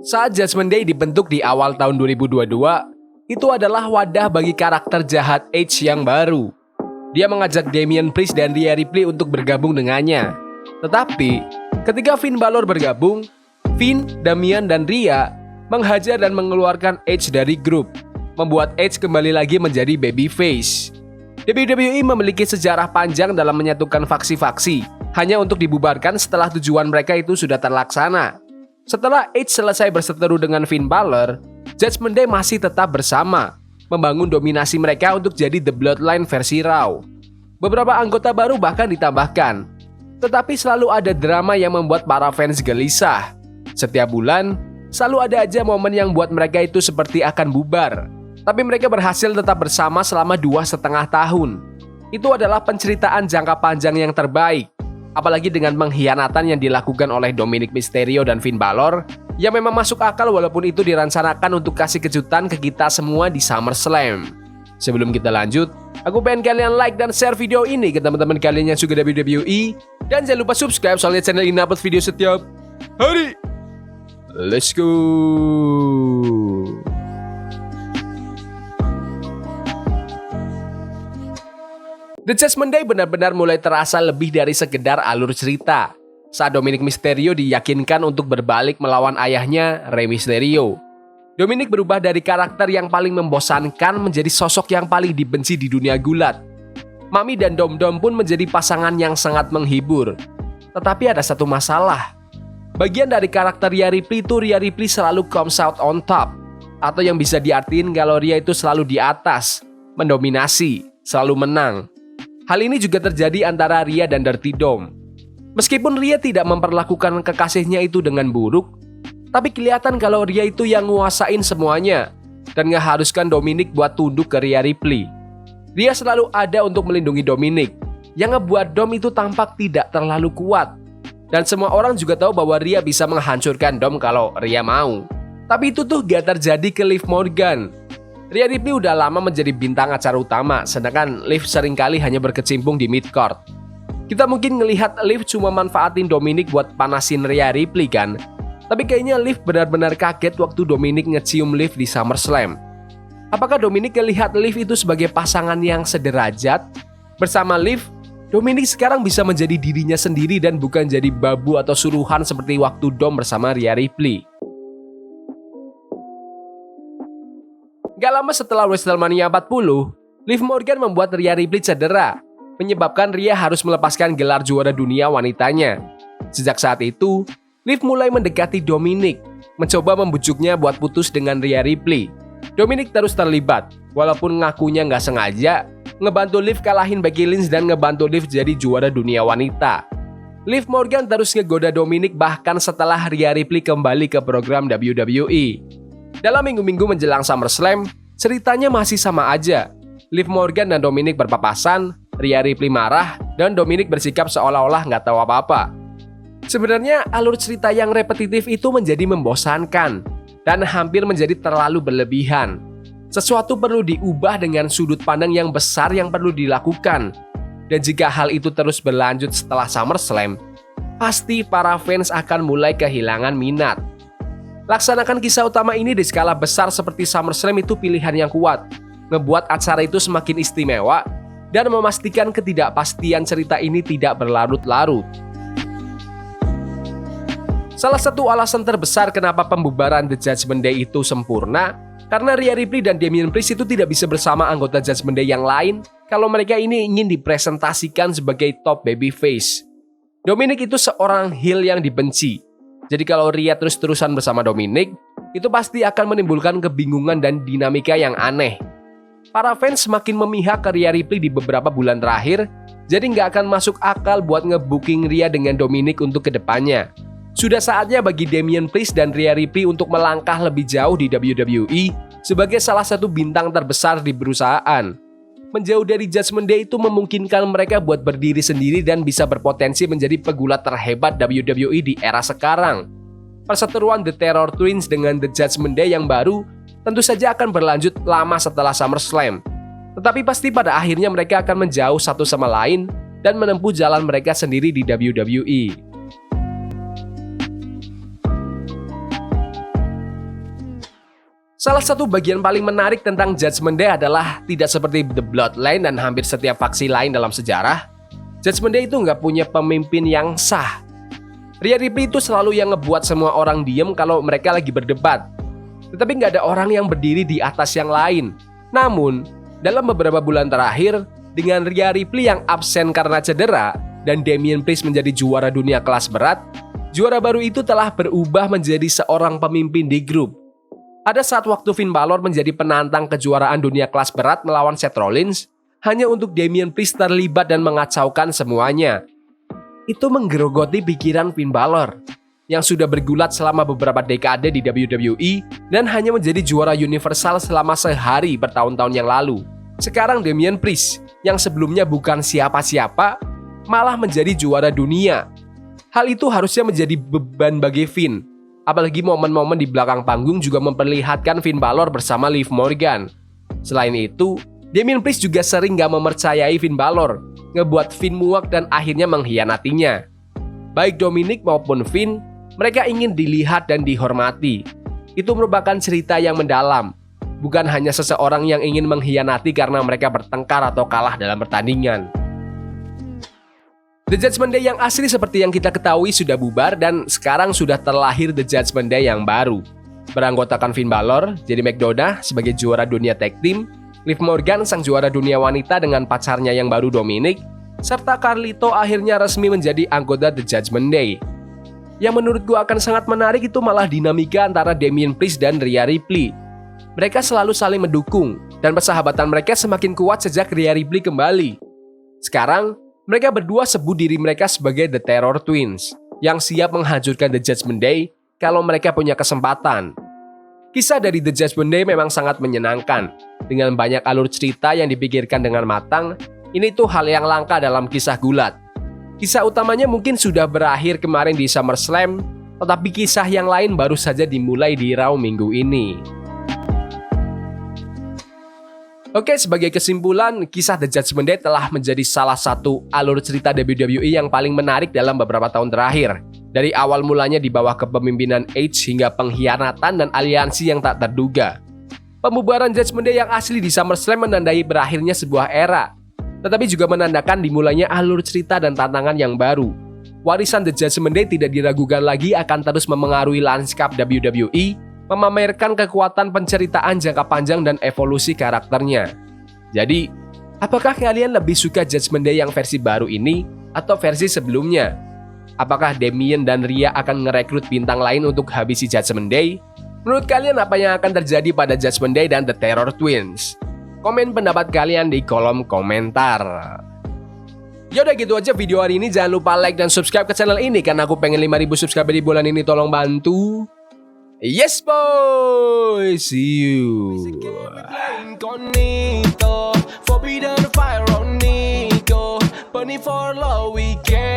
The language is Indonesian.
Saat Judgment Day dibentuk di awal tahun 2022, itu adalah wadah bagi karakter jahat Edge yang baru. Dia mengajak Damian Priest dan Rhea Ripley untuk bergabung dengannya. Tetapi, ketika Finn Balor bergabung, Finn, Damian, dan Rhea menghajar dan mengeluarkan Edge dari grup, membuat Edge kembali lagi menjadi babyface. WWE memiliki sejarah panjang dalam menyatukan faksi-faksi, hanya untuk dibubarkan setelah tujuan mereka itu sudah terlaksana. Setelah Edge selesai berseteru dengan Finn Balor, Judgment Day masih tetap bersama, membangun dominasi mereka untuk jadi The Bloodline versi Raw. Beberapa anggota baru bahkan ditambahkan, tetapi selalu ada drama yang membuat para fans gelisah. Setiap bulan, selalu ada aja momen yang buat mereka itu seperti akan bubar. Tapi mereka berhasil tetap bersama selama 2,5 tahun. Itu adalah penceritaan jangka panjang yang terbaik. Apalagi dengan pengkhianatan yang dilakukan oleh Dominic Mysterio dan Finn Balor, yang memang masuk akal walaupun itu dirancanakan untuk kasih kejutan ke kita semua di SummerSlam. Sebelum kita lanjut, aku pengen kalian like dan share video ini ke teman-teman kalian yang suka WWE, dan jangan lupa subscribe soalnya channel ini upload video setiap hari. Let's go. The Judgment Day benar-benar mulai terasa lebih dari sekedar alur cerita saat Dominic Mysterio diyakinkan untuk berbalik melawan ayahnya, Rey Mysterio. Dominic berubah dari karakter yang paling membosankan menjadi sosok yang paling dibenci di dunia gulat. Mami dan Dom Dom pun menjadi pasangan yang sangat menghibur. Tetapi ada satu masalah. Bagian dari karakter Rhea Ripley itu Rhea Ripley selalu comes out on top, atau yang bisa diartiin kalau Rhea itu selalu di atas, mendominasi, selalu menang. Hal ini juga terjadi antara Rhea dan Dirty Dom. Meskipun Rhea tidak memperlakukan kekasihnya itu dengan buruk, tapi kelihatan kalau Rhea itu yang nguasain semuanya dan ngeharuskan Dominic buat tunduk ke Rhea Ripley. Rhea selalu ada untuk melindungi Dominic, yang ngebuat Dom itu tampak tidak terlalu kuat. Dan semua orang juga tahu bahwa Rhea bisa menghancurkan Dom kalau Rhea mau. Tapi itu tuh gak terjadi ke Liv Morgan. Rhea Ripley udah lama menjadi bintang acara utama, sedangkan Liv seringkali hanya berkecimpung di mid-card. Kita mungkin ngelihat Liv cuma manfaatin Dominic buat panasin Rhea Ripley kan? Tapi kayaknya Liv benar-benar kaget waktu Dominic ngecium Liv di SummerSlam. Apakah Dominic ngelihat Liv itu sebagai pasangan yang sederajat? Bersama Liv, Dominic sekarang bisa menjadi dirinya sendiri dan bukan jadi babu atau suruhan seperti waktu Dom bersama Rhea Ripley. Gak lama setelah WrestleMania 40, Liv Morgan membuat Rhea Ripley cedera, menyebabkan Rhea harus melepaskan gelar juara dunia wanitanya. Sejak saat itu, Liv mulai mendekati Dominic, mencoba membujuknya buat putus dengan Rhea Ripley. Dominic terus terlibat, walaupun ngakunya nggak sengaja, ngebantu Liv kalahin Becky Lynch dan ngebantu Liv jadi juara dunia wanita. Liv Morgan terus ngegoda Dominic bahkan setelah Rhea Ripley kembali ke program WWE. Dalam minggu-minggu menjelang SummerSlam, ceritanya masih sama aja. Liv Morgan dan Dominic berpapasan, Rhea Ripley marah, dan Dominic bersikap seolah-olah nggak tahu apa-apa. Sebenarnya alur cerita yang repetitif itu menjadi membosankan dan hampir menjadi terlalu berlebihan. Sesuatu perlu diubah dengan sudut pandang yang besar yang perlu dilakukan. Dan jika hal itu terus berlanjut setelah SummerSlam, pasti para fans akan mulai kehilangan minat. Laksanakan kisah utama ini di skala besar seperti SummerSlam itu pilihan yang kuat, ngebuat acara itu semakin istimewa, dan memastikan ketidakpastian cerita ini tidak berlarut-larut. Salah satu alasan terbesar kenapa pembubaran The Judgment Day itu sempurna, karena Rhea Ripley dan Damian Priest itu tidak bisa bersama anggota Judgment Day yang lain kalau mereka ini ingin dipresentasikan sebagai top babyface. Dominic itu seorang heel yang dibenci. Jadi kalau Rhea terus-terusan bersama Dominic, itu pasti akan menimbulkan kebingungan dan dinamika yang aneh. Para fans semakin memihak ke Rhea Ripley di beberapa bulan terakhir, jadi nggak akan masuk akal buat nge-booking Rhea dengan Dominic untuk kedepannya. Sudah saatnya bagi Damian Priest dan Rhea Ripley untuk melangkah lebih jauh di WWE sebagai salah satu bintang terbesar di perusahaan. Menjauh dari Judgment Day itu memungkinkan mereka buat berdiri sendiri dan bisa berpotensi menjadi pegulat terhebat WWE di era sekarang. Perseteruan The Terror Twins dengan The Judgment Day yang baru tentu saja akan berlanjut lama setelah SummerSlam. Tetapi pasti pada akhirnya mereka akan menjauh satu sama lain dan menempuh jalan mereka sendiri di WWE. Salah satu bagian paling menarik tentang Judgment Day adalah tidak seperti The Bloodline dan hampir setiap faksi lain dalam sejarah, Judgment Day itu nggak punya pemimpin yang sah. Rhea Ripley itu selalu yang ngebuat semua orang diem kalau mereka lagi berdebat. Tetapi nggak ada orang yang berdiri di atas yang lain. Namun, dalam beberapa bulan terakhir, dengan Rhea Ripley yang absen karena cedera dan Damian Priest menjadi juara dunia kelas berat, juara baru itu telah berubah menjadi seorang pemimpin di grup. Ada saat waktu Finn Balor menjadi penantang kejuaraan dunia kelas berat melawan Seth Rollins, hanya untuk Damian Priest terlibat dan mengacaukan semuanya. Itu menggerogoti pikiran Finn Balor, yang sudah bergulat selama beberapa dekade di WWE dan hanya menjadi juara universal selama sehari bertahun-tahun yang lalu. Sekarang Damian Priest, yang sebelumnya bukan siapa-siapa, malah menjadi juara dunia. Hal itu harusnya menjadi beban bagi Finn. Apalagi momen-momen di belakang panggung juga memperlihatkan Finn Balor bersama Liv Morgan. Selain itu, Damian Priest juga sering gak mempercayai Finn Balor, ngebuat Finn muak dan akhirnya mengkhianatinya. Baik Dominic maupun Finn, mereka ingin dilihat dan dihormati. Itu merupakan cerita yang mendalam, bukan hanya seseorang yang ingin mengkhianati karena mereka bertengkar atau kalah dalam pertandingan. The Judgment Day yang asli seperti yang kita ketahui sudah bubar dan sekarang sudah terlahir The Judgment Day yang baru. Beranggotakan Finn Balor, Jerry McDonough sebagai juara dunia tag team, Liv Morgan sang juara dunia wanita dengan pacarnya yang baru Dominic, serta Carlito akhirnya resmi menjadi anggota The Judgment Day. Yang menurutku akan sangat menarik itu malah dinamika antara Damian Priest dan Rhea Ripley. Mereka selalu saling mendukung dan persahabatan mereka semakin kuat sejak Rhea Ripley kembali. Sekarang, mereka berdua sebut diri mereka sebagai The Terror Twins, yang siap menghancurkan The Judgment Day kalau mereka punya kesempatan. Kisah dari The Judgment Day memang sangat menyenangkan. Dengan banyak alur cerita yang dipikirkan dengan matang, ini tuh hal yang langka dalam kisah gulat. Kisah utamanya mungkin sudah berakhir kemarin di SummerSlam, tetapi kisah yang lain baru saja dimulai di Raw minggu ini. Oke, sebagai kesimpulan, kisah The Judgment Day telah menjadi salah satu alur cerita WWE yang paling menarik dalam beberapa tahun terakhir. Dari awal mulanya di bawah kepemimpinan Edge hingga pengkhianatan dan aliansi yang tak terduga. Pembubaran Judgment Day yang asli di SummerSlam menandai berakhirnya sebuah era, tetapi juga menandakan dimulainya alur cerita dan tantangan yang baru. Warisan The Judgment Day tidak diragukan lagi akan terus memengaruhi lanskap WWE, memamerkan kekuatan penceritaan jangka panjang dan evolusi karakternya. Jadi, apakah kalian lebih suka Judgment Day yang versi baru ini atau versi sebelumnya? Apakah Damian dan Rhea akan ngerekrut bintang lain untuk habisi Judgment Day? Menurut kalian apa yang akan terjadi pada Judgment Day dan The Terror Twins? Komen pendapat kalian di kolom komentar. Yaudah gitu aja video hari ini, jangan lupa like dan subscribe ke channel ini karena aku pengen 5.000 subscriber di bulan ini, tolong bantu. Yes boy, see you. Forbidden fire on Nico, burning for love we can.